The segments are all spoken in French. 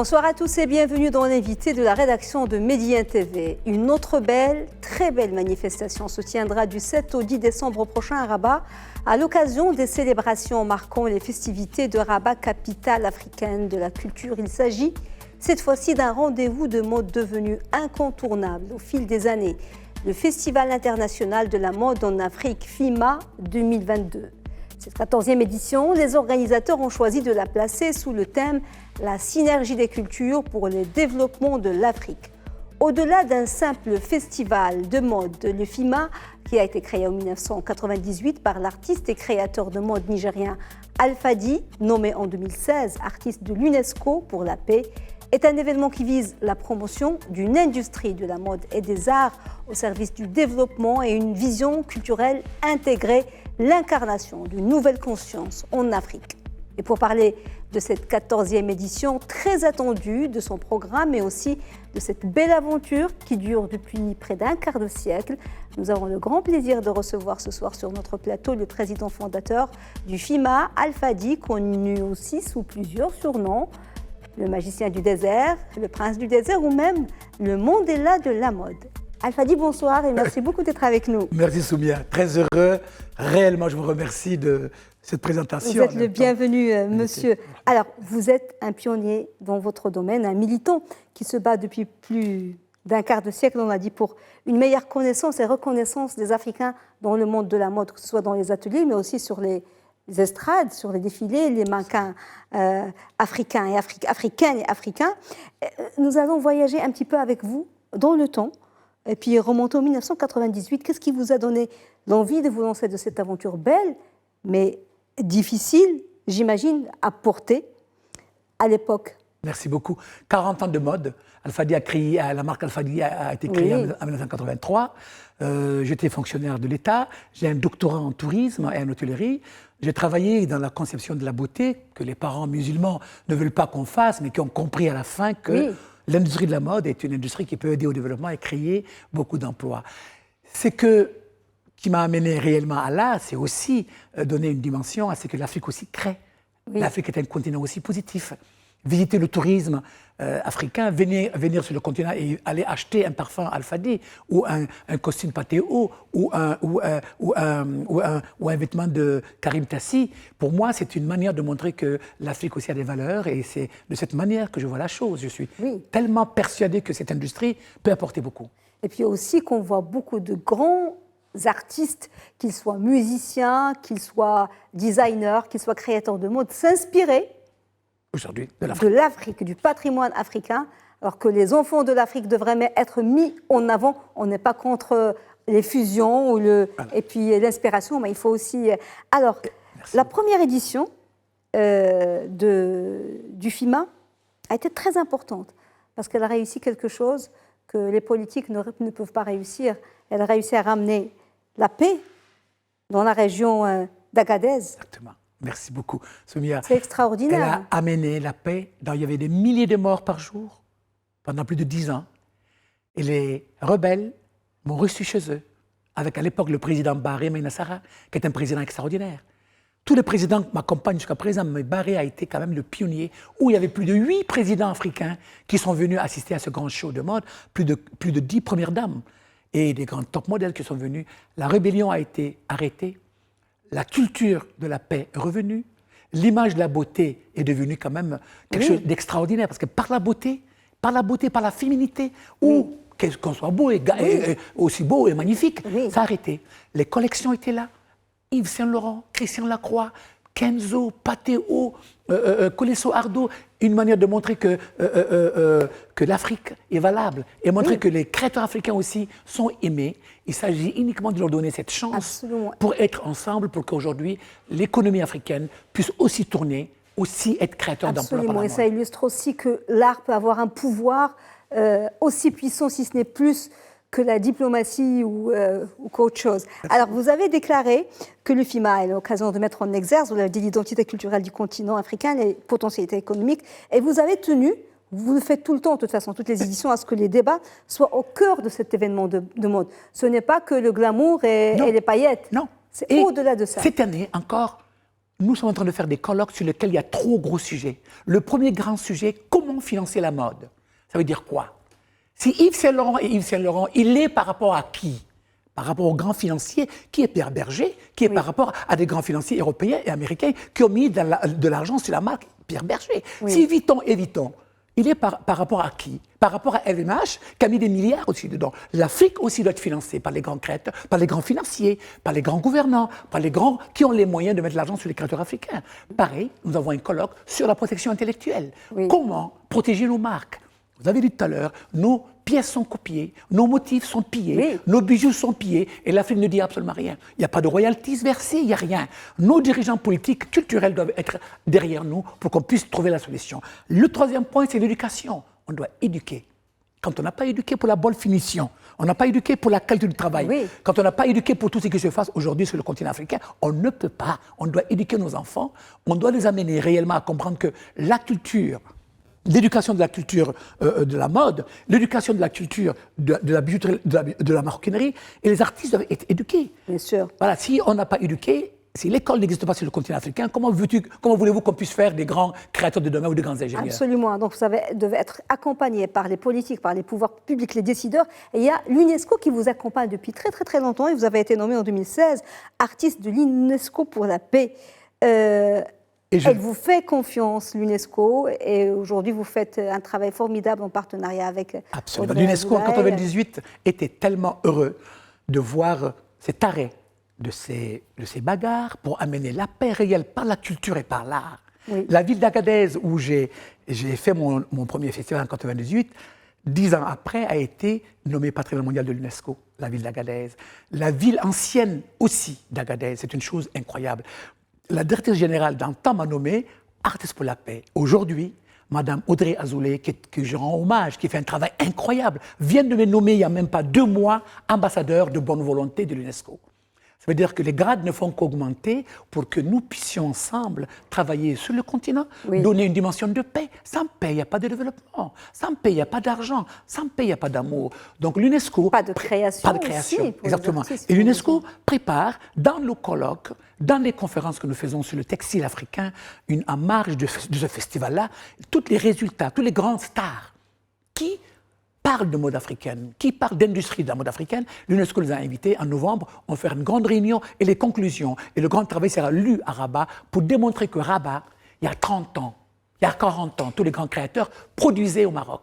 Bonsoir à tous et bienvenue dans l'invité de la rédaction de Médien TV. Une autre belle, très belle manifestation se tiendra du 7 au 10 décembre prochain à Rabat à l'occasion des célébrations marquant les festivités de Rabat, capitale africaine de la culture. Il s'agit cette fois-ci d'un rendez-vous de mode devenu incontournable au fil des années. Le Festival international de la mode en Afrique, FIMA 2022. Cette 14e édition, les organisateurs ont choisi de la placer sous le thème « La synergie des cultures pour le développement de l'Afrique ». Au-delà d'un simple festival de mode, le FIMA, qui a été créé en 1998 par l'artiste et créateur de mode nigérien Alpha Dy, nommé en 2016 artiste de l'UNESCO pour la paix, est un événement qui vise la promotion d'une industrie de la mode et des arts au service du développement et une vision culturelle intégrée, l'incarnation d'une nouvelle conscience en Afrique. Et pour parler de cette 14e édition très attendue, de son programme et aussi de cette belle aventure qui dure depuis près d'un quart de siècle, nous avons le grand plaisir de recevoir ce soir sur notre plateau le président fondateur du FIMA, Alpha Dy, connu aussi sous plusieurs surnoms, le magicien du désert, le prince du désert ou même le Mandela de la mode. Alpha Dy, bonsoir et merci beaucoup d'être avec nous. Merci Soumia, très heureux. Réellement, je vous remercie de cette présentation. Vous êtes le bienvenu, monsieur. Alors, vous êtes un pionnier dans votre domaine, un militant qui se bat depuis plus d'un quart de siècle, on l'a dit, pour une meilleure connaissance et reconnaissance des Africains dans le monde de la mode, que ce soit dans les ateliers, mais aussi sur les estrades, sur les défilés, les mannequins africains et africaines et africains. Nous allons voyager un petit peu avec vous dans le temps. Et puis remonter en 1998, qu'est-ce qui vous a donné l'envie de vous lancer de cette aventure belle, mais difficile, j'imagine, à porter à l'époque? Merci beaucoup. 40 ans de mode. Alpha Dy a créé, la marque Alpha Dy a été créée en 1983. J'étais fonctionnaire de l'État. J'ai un doctorat en tourisme et en hôtellerie. J'ai travaillé dans la conception de la beauté, que les parents musulmans ne veulent pas qu'on fasse, mais qui ont compris à la fin que l'industrie de la mode est une industrie qui peut aider au développement et créer beaucoup d'emplois. Qui m'a amené réellement à là, c'est aussi donner une dimension à ce que l'Afrique aussi crée. L'Afrique est un continent aussi positif. Visiter le tourisme africain, venir sur le continent et aller acheter un parfum Alpha Dy ou un costume Patéo ou un vêtement de Karim Tassi, pour moi, c'est une manière de montrer que l'Afrique aussi a des valeurs et c'est de cette manière que je vois la chose. Je suis tellement persuadé que cette industrie peut apporter beaucoup. Et puis aussi qu'on voit beaucoup de grands artistes, qu'ils soient musiciens, qu'ils soient designers, qu'ils soient créateurs de mode, s'inspirer aujourd'hui de l'Afrique, du patrimoine africain, alors que les enfants de l'Afrique devraient être mis en avant. On n'est pas contre les fusions et puis l'inspiration, mais il faut aussi... Alors, la première édition du FIMA a été très importante parce qu'elle a réussi quelque chose que les politiques ne peuvent pas réussir. Elle a réussi à ramener la paix dans la région d'Agadez. Exactement. Merci beaucoup, Soumia. C'est extraordinaire. Elle a amené la paix. Il y avait des milliers de morts par jour pendant plus de 10 ans. Et les rebelles m'ont reçu chez eux, avec à l'époque le président Barré Maïnassara, qui est un président extraordinaire. Tous les présidents m'accompagnent jusqu'à présent, mais Barré a été quand même le pionnier, où il y avait plus de 8 présidents africains qui sont venus assister à ce grand show de mode, plus de 10 premières dames et des grands top modèles qui sont venus. La rébellion a été arrêtée. La culture de la paix est revenue. L'image de la beauté est devenue quand même quelque chose d'extraordinaire. Parce que par la beauté, par la féminité, ou qu'on soit beau et aussi beau et magnifique, ça a arrêté. Les collections étaient là. Yves Saint Laurent, Christian Lacroix, Kenzo, Patéo, Colesso Ardo, une manière de montrer que l'Afrique est valable et montrer que les créateurs africains aussi sont aimés. Il s'agit uniquement de leur donner cette chance pour être ensemble, pour qu'aujourd'hui l'économie africaine puisse aussi tourner, aussi être créateur d'emplois. Absolument, et ça illustre aussi que l'art peut avoir un pouvoir aussi puissant, si ce n'est plus, que la diplomatie ou qu'autre chose. Alors, vous avez déclaré que le FIMA est l'occasion de mettre en exergue l'identité culturelle du continent africain, les potentialités économiques, et vous avez tenu, vous le faites tout le temps, de toute façon, toutes les éditions, à ce que les débats soient au cœur de cet événement de mode. Ce n'est pas que le glamour et les paillettes. Non. C'est au-delà de ça. Cette année encore, nous sommes en train de faire des colloques sur lesquels il y a 3 gros sujets. Le premier grand sujet, comment comment financer la mode. Ça veut dire quoi? Si Yves Saint Laurent, il est par rapport à qui? Par rapport aux grands financiers, qui est Pierre Berger, qui est par rapport à des grands financiers européens et américains qui ont mis de l'argent sur la marque Pierre Berger. Si Vuitton est Vuitton, il est par rapport à qui? Par rapport à LVMH, qui a mis des milliards aussi dedans. L'Afrique aussi doit être financée par les grands créateurs, par les grands financiers, par les grands gouvernants, par les grands qui ont les moyens de mettre de l'argent sur les créateurs africains. Pareil, nous avons un colloque sur la protection intellectuelle. Comment protéger nos marques? Vous avez dit tout à l'heure, nos pièces sont copiées, nos motifs sont pillés, nos bijoux sont pillés, et l'Afrique ne dit absolument rien. Il n'y a pas de royalties versées, il n'y a rien. Nos dirigeants politiques, culturels doivent être derrière nous pour qu'on puisse trouver la solution. Le troisième point, c'est l'éducation. On doit éduquer. Quand on n'a pas éduqué pour la bonne finition, on n'a pas éduqué pour la qualité du travail, quand on n'a pas éduqué pour tout ce qui se passe aujourd'hui sur le continent africain, on ne peut pas. On doit éduquer nos enfants, on doit les amener réellement à comprendre que la culture, l'éducation de la culture de la mode, l'éducation de la culture de la bijouterie, de la maroquinerie, et les artistes doivent être éduqués. Bien sûr. Voilà, si on n'a pas éduqué, si l'école n'existe pas sur le continent africain, comment voulez-vous qu'on puisse faire des grands créateurs de demain ou des grands ingénieurs? Absolument. Donc vous devez être accompagné par les politiques, par les pouvoirs publics, les décideurs. Et il y a l'UNESCO qui vous accompagne depuis très très très longtemps. Et vous avez été nommé en 2016 artiste de l'UNESCO pour la paix. Elle vous fait confiance, l'UNESCO, et aujourd'hui vous faites un travail formidable en partenariat avec... Absolument. L'UNESCO en 1998 était tellement heureux de voir cet arrêt de ces bagarres pour amener la paix réelle par la culture et par l'art. La ville d'Agadez, où j'ai fait mon premier festival en 1998, 10 ans après, a été nommée patrimoine mondial de l'UNESCO, la ville d'Agadez. La ville ancienne aussi d'Agadez, c'est une chose incroyable. La directrice générale d'antan m'a nommé artiste pour la paix. Aujourd'hui, Madame Audrey Azoulay, que je rends hommage, qui fait un travail incroyable, vient de me nommer il n'y a même pas 2 mois ambassadeur de bonne volonté de l'UNESCO. Ça veut dire que les grades ne font qu'augmenter pour que nous puissions ensemble travailler sur le continent, donner une dimension de paix. Sans paix, il n'y a pas de développement. Sans paix, il n'y a pas d'argent. Sans paix, il n'y a pas d'amour. Donc l'UNESCO... Pas de création. Pas de création, exactement. Et l'UNESCO prépare, dans le colloque, dans les conférences que nous faisons sur le textile africain, en marge de ce festival-là, tous les résultats, tous les grands stars qui parlent de mode africaine, qui parlent d'industrie de la mode africaine, l'UNESCO les a invités en novembre, on va faire une grande réunion et les conclusions. Et le grand travail sera lu à Rabat pour démontrer que Rabat, il y a 30 ans, il y a 40 ans, tous les grands créateurs produisaient au Maroc.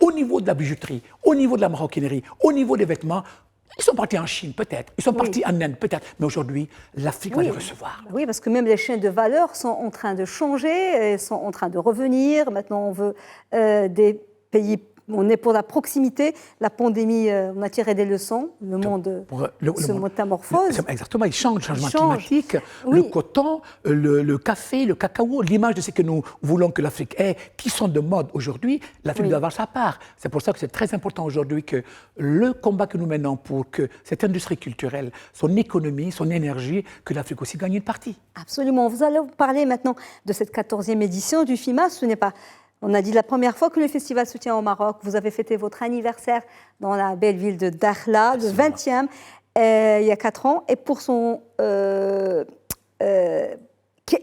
Au niveau de la bijouterie, au niveau de la maroquinerie, au niveau des vêtements, ils sont partis en Chine, peut-être. Ils sont partis en Inde, peut-être. Mais aujourd'hui, l'Afrique va les recevoir. Oui, parce que même les chaînes de valeur sont en train de changer, sont en train de revenir. Maintenant, on veut des pays... On est pour la proximité. La pandémie, on a tiré des leçons. Le monde se métamorphose. Exactement, il change, le changement climatique, le coton, le café, le cacao, l'image de ce que nous voulons que l'Afrique ait, qui sont de mode aujourd'hui, l'Afrique doit avoir sa part. C'est pour ça que c'est très important aujourd'hui que le combat que nous menons pour que cette industrie culturelle, son économie, son énergie, que l'Afrique aussi gagne une partie. Absolument. Vous allez parler maintenant de cette 14e édition du FIMA. Ce n'est pas... On a dit la première fois que le festival se tient au Maroc. Vous avez fêté votre anniversaire dans la belle ville de Dakhla, le 20e, il y a 4 ans. Et pour son...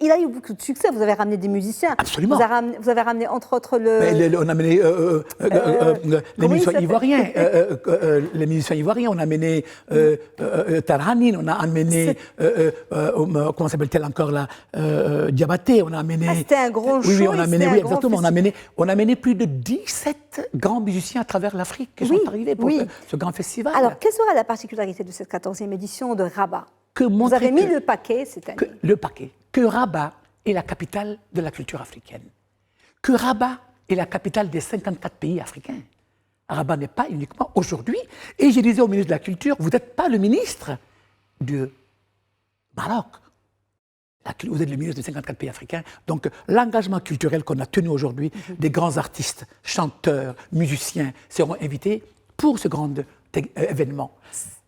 il a eu beaucoup de succès. Vous avez ramené des musiciens. Absolument. Vous avez ramené, entre autres, on a amené les musiciens ivoiriens. Les musiciens ivoiriens. On a amené Tarhanin. On a amené... comment s'appelle-t-elle encore là, Diabaté. On a amené... c'était un gros show. Oui, on a amené, exactement. On a amené plus de 17 grands musiciens à travers l'Afrique qui sont arrivés pour ce grand festival. Alors, quelle sera la particularité de cette 14e édition de Rabat? Vous avez mis le paquet cette année. Le paquet. Que Rabat est la capitale de la culture africaine. Que Rabat est la capitale des 54 pays africains. Rabat n'est pas uniquement aujourd'hui. Et je disais au ministre de la Culture, vous n'êtes pas le ministre du Maroc. Vous êtes le ministre des 54 pays africains. Donc l'engagement culturel qu'on a tenu aujourd'hui, des grands artistes, chanteurs, musiciens seront invités pour ce grand événement.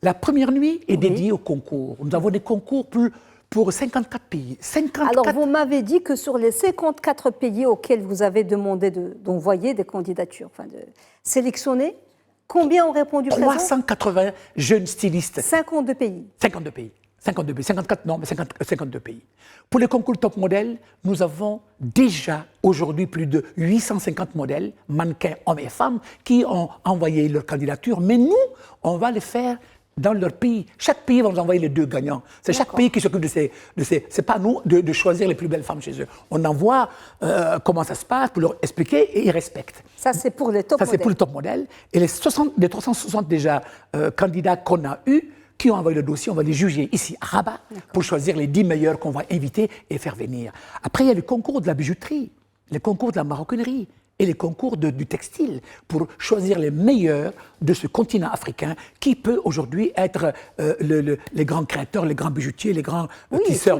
La première nuit est dédiée au concours. Nous avons des concours pour 54 pays. 54... Alors, vous m'avez dit que sur les 54 pays auxquels vous avez demandé d'envoyer des candidatures, enfin de sélectionner, combien ont répondu présent? 380 jeunes stylistes. 52 pays. 52 pays. 52 pays, 54 non, mais 52 pays. Pour les concours top modèle, nous avons déjà aujourd'hui plus de 850 modèles, mannequins hommes et femmes, qui ont envoyé leur candidature, mais nous, on va les faire dans leur pays. Chaque pays va nous envoyer les 2 gagnants. C'est chaque pays qui s'occupe de ces... C'est pas nous de choisir les plus belles femmes chez eux. On envoie comment ça se passe pour leur expliquer et ils respectent. Ça, c'est pour les top modèles. Ça, c'est pour les top modèles. Et les 360 déjà candidats qu'on a eus, qui ont envoyé le dossier, on va les juger ici à Rabat pour choisir les 10 meilleurs qu'on va inviter et faire venir. Après, il y a le concours de la bijouterie, les concours de la maroquinerie et les concours du textile pour choisir les meilleurs de ce continent africain qui peut aujourd'hui être les grands créateurs, les grands bijoutiers, les grands tisseurs.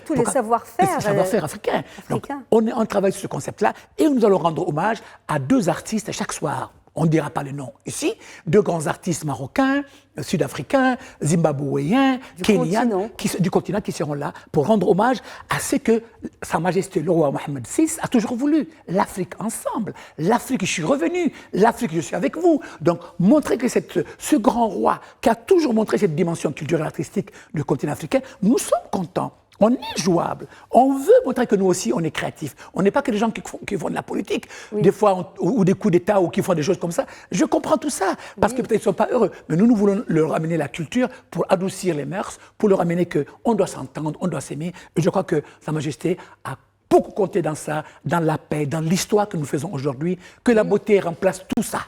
Tous les savoir-faire africains. Donc, on travaille sur ce concept-là et nous allons rendre hommage à 2 artistes chaque soir. On ne dira pas le nom ici, 2 grands artistes marocains, sud-africains, zimbabwéens, kenyans, du continent qui seront là pour rendre hommage à ce que Sa Majesté le roi Mohamed VI a toujours voulu. L'Afrique ensemble, l'Afrique, je suis revenu, l'Afrique, je suis avec vous. Donc, montrer que ce grand roi qui a toujours montré cette dimension culturelle artistique du continent africain, nous sommes contents. On est jouable. On veut montrer que nous aussi, on est créatifs. On n'est pas que des gens qui font de la politique, des fois, ou des coups d'État, ou qui font des choses comme ça. Je comprends tout ça, parce que peut-être ils ne sont pas heureux. Mais nous voulons leur amener la culture pour adoucir les mœurs, pour leur amener qu'on doit s'entendre, on doit s'aimer. Et je crois que Sa Majesté a beaucoup compté dans ça, dans la paix, dans l'histoire que nous faisons aujourd'hui, que la beauté remplace tout ça.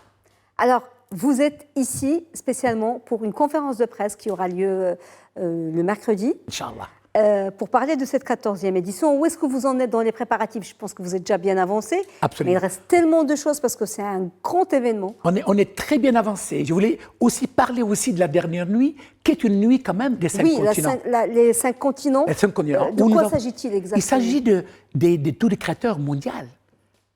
Alors, vous êtes ici spécialement pour une conférence de presse qui aura lieu le mercredi. Inch'Allah. Pour parler de cette 14e édition. Où est-ce que vous en êtes dans les préparatifs? Je pense que vous êtes déjà bien avancé. Absolument. Mais il reste tellement de choses parce que c'est un grand événement. On est très bien avancé. Je voulais aussi parler aussi de la dernière nuit, qui est une nuit quand même des 5 continents. Les 5 continents. Les 5 continents. De quoi s'agit-il exactement? Il s'agit de tous les créateurs mondiaux.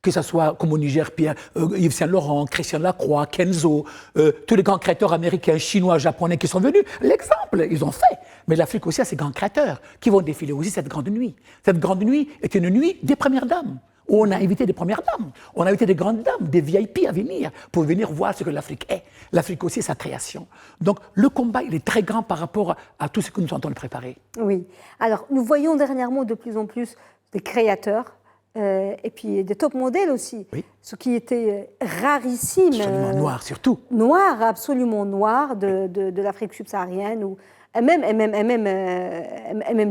Que ce soit comme au Niger, Yves Saint Laurent, Christian Lacroix, Kenzo, tous les grands créateurs américains, chinois, japonais qui sont venus. L'exemple, ils ont fait. Mais l'Afrique aussi a ses grands créateurs qui vont défiler aussi cette grande nuit. Cette grande nuit est une nuit des premières dames, où on a invité des premières dames. On a invité des grandes dames, des VIP à venir, pour venir voir ce que l'Afrique est. L'Afrique aussi, sa création. Donc le combat, il est très grand par rapport à tout ce que nous sommes en train de préparer. Oui. Alors, nous voyons dernièrement de plus en plus des créateurs, et puis des top modèles aussi, ce qui était rarissime. Absolument noir, surtout. Noir, absolument noir, de l'Afrique subsaharienne, ou même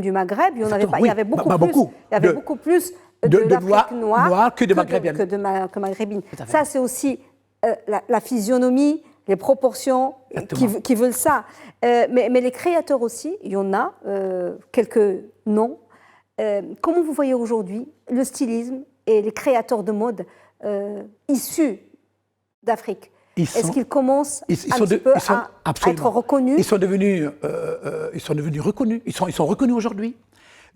du Maghreb. Il y avait beaucoup plus de l'Afrique noire que de maghrébine. Ça, c'est aussi la physionomie, les proportions qui veulent ça. Mais les créateurs aussi, il y en a quelques noms. Comment vous voyez aujourd'hui le stylisme et les créateurs de mode issus d'Afrique? Est-ce qu'ils commencent à être reconnus? Ils sont devenus reconnus. Ils sont reconnus aujourd'hui.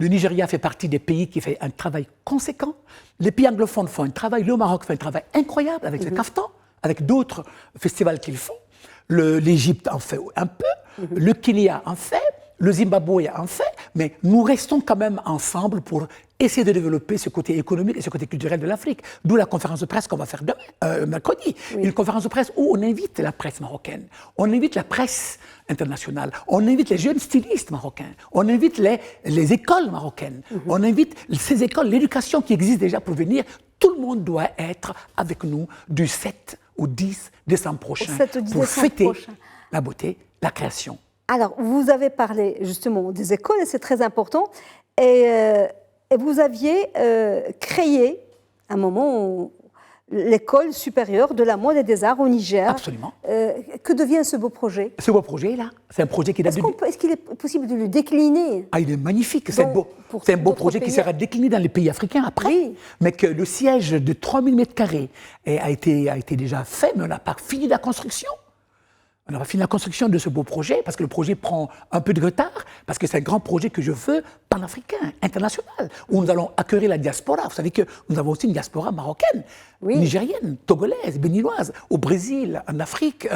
Le Nigeria fait partie des pays qui fait un travail conséquent. Les pays anglophones font un travail. Le Maroc fait un travail incroyable avec le Kaftan, avec d'autres festivals qu'ils font. L'Égypte en fait un peu. Le Kenya en fait. Le Zimbabwe en fait, mais nous restons quand même ensemble pour essayer de développer ce côté économique et ce côté culturel de l'Afrique. D'où la conférence de presse qu'on va faire demain, mercredi. Oui. Une conférence de presse où on invite la presse marocaine, on invite la presse internationale, on invite les jeunes stylistes marocains, on invite les écoles marocaines, on invite ces écoles, l'éducation qui existe déjà pour venir. Tout le monde doit être avec nous du 7 au 10 décembre prochain pour fêter la beauté, la création. Alors, vous avez parlé justement des écoles, et c'est très important, et vous aviez créé, à un moment, l'école supérieure de la mode et des arts au Niger. Absolument. Que devient ce beau projet? Ce beau projet-là, c'est un projet qui date Est-ce qu'il est possible de le décliner? Ah, il est magnifique, c'est un beau projet qui sera décliné dans les pays africains après, mais que le siège de 3000 m² a été déjà fait, mais on n'a pas fini la construction. On a fini la construction de ce beau projet parce que le projet prend un peu de retard, parce que c'est un grand projet que je veux panafricain, international, où nous allons accueillir la diaspora. Vous savez que nous avons aussi une diaspora marocaine, nigérienne, togolaise, béninoise, au Brésil, en Afrique,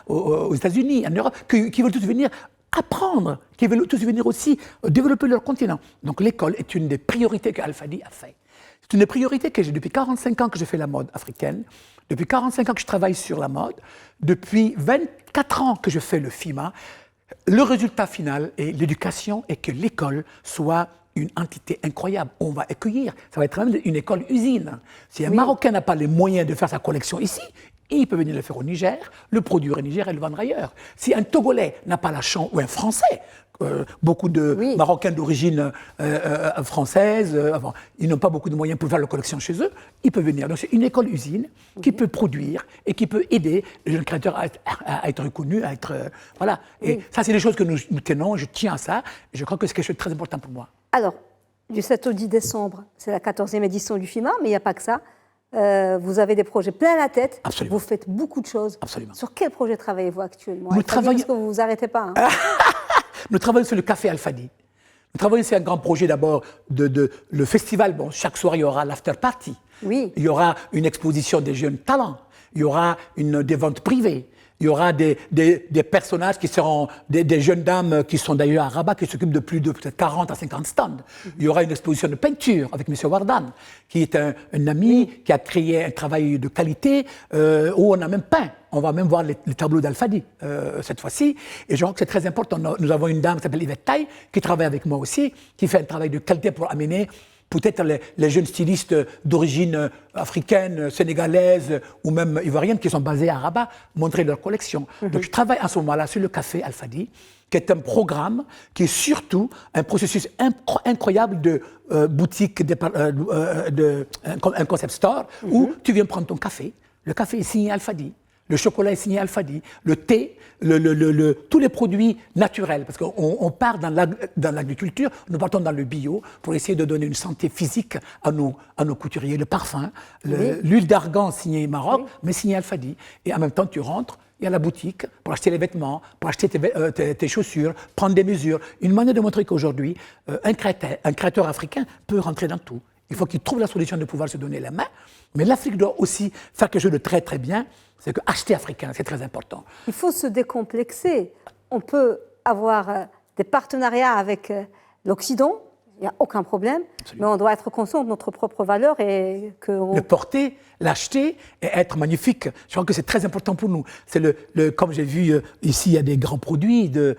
aux États-Unis, en Europe, qui veulent tous venir apprendre, qui veulent tous venir aussi développer leur continent. Donc l'école est une des priorités que Al-Fadi a fait. C'est une des priorités que j'ai depuis 45 ans que je fais la mode africaine. Depuis 45 ans que je travaille sur la mode, depuis 24 ans que je fais le FIMA, Le résultat final est l'éducation et que l'école soit une entité incroyable. On va accueillir, ça va être même une école-usine. Si un Marocain n'a pas les moyens de faire sa collection ici, il peut venir le faire au Niger, le produire au Niger et le vendre ailleurs. Si un Togolais n'a pas la chance, ou un Français, beaucoup de Marocains d'origine française, ils n'ont pas beaucoup de moyens pour faire leur collection chez eux, ils peuvent venir. Donc c'est une école-usine qui peut produire et qui peut aider les jeunes créateurs à être reconnus, à être... voilà. Et ça, c'est des choses que nous tenons, je tiens à ça, et je crois que c'est quelque chose de très important pour moi. Alors, du 7 au 10 décembre, c'est la 14e édition du FIMA, mais il n'y a pas que ça. Vous avez des projets plein la tête. Absolument. Vous faites beaucoup de choses. Absolument. Sur quel projet travaillez-vous actuellement? Nous travaillons... Parce que vous ne vous arrêtez pas. Nous travaillons sur le Café Al-Fadi. Nous travaillons sur un grand projet d'abord le festival. Bon, chaque soir, il y aura l'after party. Oui. Il y aura une exposition des jeunes talents. Il y aura des ventes privées. Il y aura des personnages qui seront des jeunes dames qui sont d'ailleurs à Rabat, qui s'occupent de plus de peut-être 40 à 50 stands. Il y aura une exposition de peinture avec M. Wardan, qui est un ami qui a créé un travail de qualité où on a même peint. On va même voir les tableaux d'Al-Fadi cette fois-ci. Et je crois que c'est très important. Nous avons une dame qui s'appelle Yvette Taille, qui travaille avec moi aussi, qui fait un travail de qualité pour amener peut-être les jeunes stylistes d'origine africaine, sénégalaise ou même ivoirienne qui sont basés à Rabat, montrer leur collection. Donc je travaille à ce moment-là sur le Café Al-Fadi, qui est un programme qui est surtout un processus incroyable de boutique, un concept store, où tu viens prendre ton café. Le café est signé Al-Fadi. Le chocolat est signé Al-Fadi, le thé, tous les produits naturels, parce qu'on part dans l'agriculture, nous partons dans le bio pour essayer de donner une santé physique à nos couturiers, le parfum, l'huile d'argan signée Maroc, mais signée Al-Fadi. Et en même temps, tu rentres, il y a la boutique pour acheter les vêtements, pour acheter tes chaussures, prendre des mesures. Une manière de montrer qu'aujourd'hui, un créateur africain peut rentrer dans tout. Il faut qu'il trouve la solution de pouvoir se donner la main, mais l'Afrique doit aussi faire quelque chose de très très bien. C'est que acheter africain, c'est très important. Il faut se décomplexer. On peut avoir des partenariats avec l'Occident, il n'y a aucun problème, absolument. Mais on doit être conscient de notre propre valeur et que... Le porter, l'acheter et être magnifique, je crois que c'est très important pour nous. C'est comme j'ai vu ici, il y a des grands produits de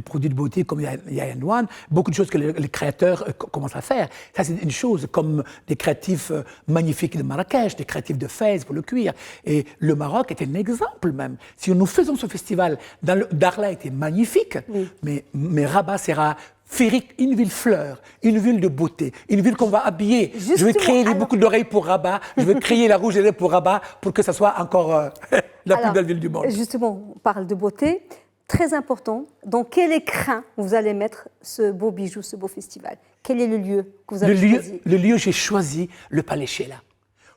produits de beauté comme il y a N1, beaucoup de choses que les créateurs commencent à faire. Ça, c'est une chose, comme des créatifs magnifiques de Marrakech, des créatifs de Fès pour le cuir. Et le Maroc est un exemple même. Si nous faisons ce festival, Dakhla était magnifique, mais Rabat sera féerique, une ville fleur, une ville de beauté, une ville qu'on va habiller. Justement, je vais créer les boucles d'oreilles pour Rabat, je vais créer la rouge et lèvres pour Rabat pour que ça soit encore la plus belle ville du monde. Justement, on parle de beauté. Très important, dans quel écrin vous allez mettre ce beau bijou, ce beau festival? Quel est le lieu que vous avez choisi? Le lieu, j'ai choisi le Palais Sheila.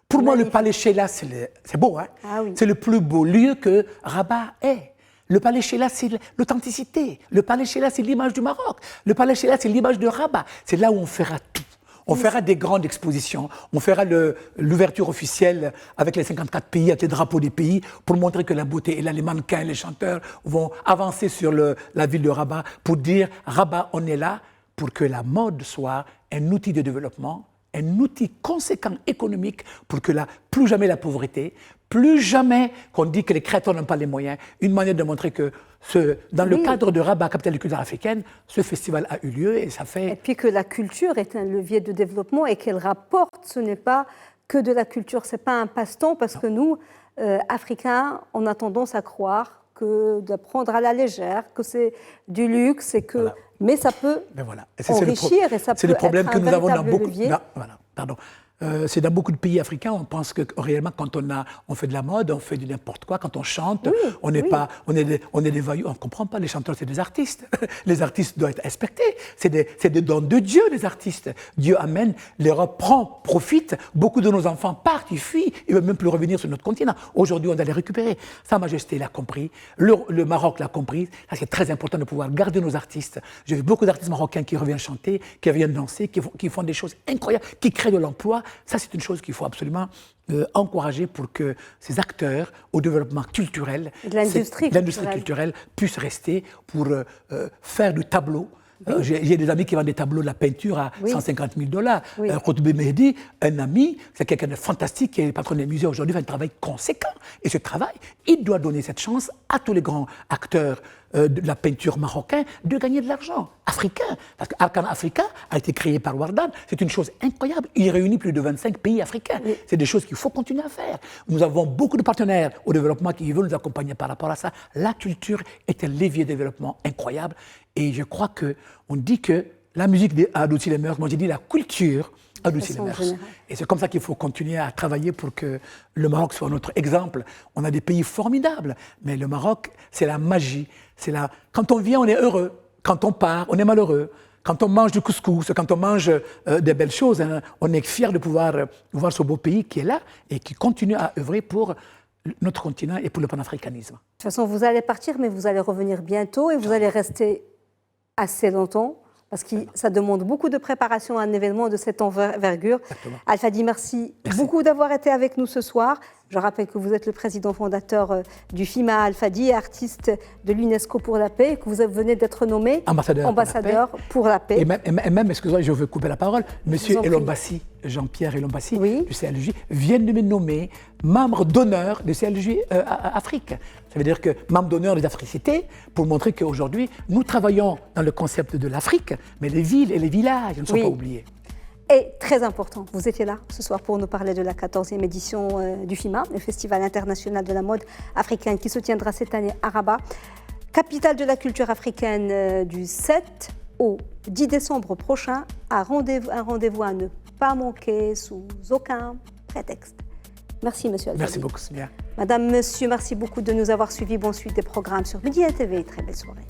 Pour moi, le Palais Sheila, c'est beau, hein? Ah oui. C'est le plus beau lieu que Rabat est. Le Palais Sheila, c'est l'authenticité. Le Palais Sheila, c'est l'image du Maroc. Le Palais Sheila, c'est l'image de Rabat. C'est là où on fera tout. On fera des grandes expositions. On fera l'ouverture officielle avec les 54 pays, avec les drapeaux des pays, pour montrer que la beauté est là. Les mannequins, les chanteurs vont avancer sur la ville de Rabat pour dire Rabat, on est là pour que la mode soit un outil de développement, un outil conséquent économique pour que plus jamais la pauvreté, plus jamais qu'on dit que les créateurs n'ont pas les moyens. Une manière de montrer que dans le cadre de Rabat, capitale de culture africaine, ce festival a eu lieu et ça fait... Et puis que la culture est un levier de développement et qu'elle rapporte, ce n'est pas que de la culture, ce n'est pas un passe-temps, parce que nous, Africains, on a tendance à croire que de prendre à la légère, que c'est du luxe, et que... Voilà. Mais ça peut enrichir et ça peut être un véritable levier. C'est dans beaucoup de pays africains, on pense que réellement quand on fait de la mode, on fait de n'importe quoi, quand on chante, on est des voyous, on ne comprend pas, les chanteurs c'est des artistes. Les artistes doivent être respectés, c'est des dons de Dieu les artistes. Dieu amène, l'Europe profite, beaucoup de nos enfants partent, ils fuient, ils ne veulent même plus revenir sur notre continent. Aujourd'hui on doit les récupérer. Sa Majesté l'a compris, le Maroc l'a compris, ça c'est très important de pouvoir garder nos artistes. J'ai vu beaucoup d'artistes marocains qui reviennent chanter, qui reviennent danser, qui font des choses incroyables, qui créent de l'emploi. Ça, c'est une chose qu'il faut absolument encourager pour que ces acteurs au développement culturel, l'industrie culturelle puisse rester pour faire du tableau. J'ai des amis qui vendent des tableaux de la peinture à $150 000. Khoutbe Mehdi, un ami, c'est quelqu'un de fantastique qui est patron des musées aujourd'hui, fait un travail conséquent. Et ce travail, il doit donner cette chance à tous les grands acteurs de la peinture marocaine, de gagner de l'argent africain. Parce que Arkan Africa a été créé par Wardan. C'est une chose incroyable. Il réunit plus de 25 pays africains. Oui. C'est des choses qu'il faut continuer à faire. Nous avons beaucoup de partenaires au développement qui veulent nous accompagner par rapport à ça. La culture est un levier de développement incroyable. Et je crois qu'on dit que la musique a adouci les mœurs. Moi, j'ai dit la culture adouci les mœurs. Et c'est comme ça qu'il faut continuer à travailler pour que le Maroc soit notre exemple. On a des pays formidables, mais le Maroc, c'est la magie. Quand on vient, on est heureux. Quand on part, on est malheureux. Quand on mange du couscous, quand on mange des belles choses, hein, on est fiers de pouvoir voir ce beau pays qui est là et qui continue à œuvrer pour notre continent et pour le panafricanisme. De toute façon, vous allez partir, mais vous allez revenir bientôt et vous allez rester assez longtemps. Parce que ça demande beaucoup de préparation à un événement de cette envergure. Al Fadi, merci beaucoup d'avoir été avec nous ce soir. Je rappelle que vous êtes le président fondateur du FIMA Al Fadi, artiste de l'UNESCO pour la paix, et que vous venez d'être nommé ambassadeur pour la paix. Et même, excusez-moi, je veux couper la parole, monsieur Elombassi, Jean-Pierre Elombassi, du CLJ, vient de me nommer membre d'honneur du CLJ Afrique. Ça veut dire que membre d'honneur des Africités, pour montrer qu'aujourd'hui, nous travaillons dans le concept de l'Afrique, mais les villes et les villages ne sont pas oubliés. Et très important, vous étiez là ce soir pour nous parler de la 14e édition du FIMA, le Festival international de la mode africaine qui se tiendra cette année à Rabat, capitale de la culture africaine du 7 au 10 décembre prochain. Un rendez-vous à ne pas manquer sous aucun prétexte. Merci, monsieur Al Fadi. Merci beaucoup, Sonia. Madame, monsieur, merci beaucoup de nous avoir suivis. Bonne suite des programmes sur Média TV. Très belle soirée.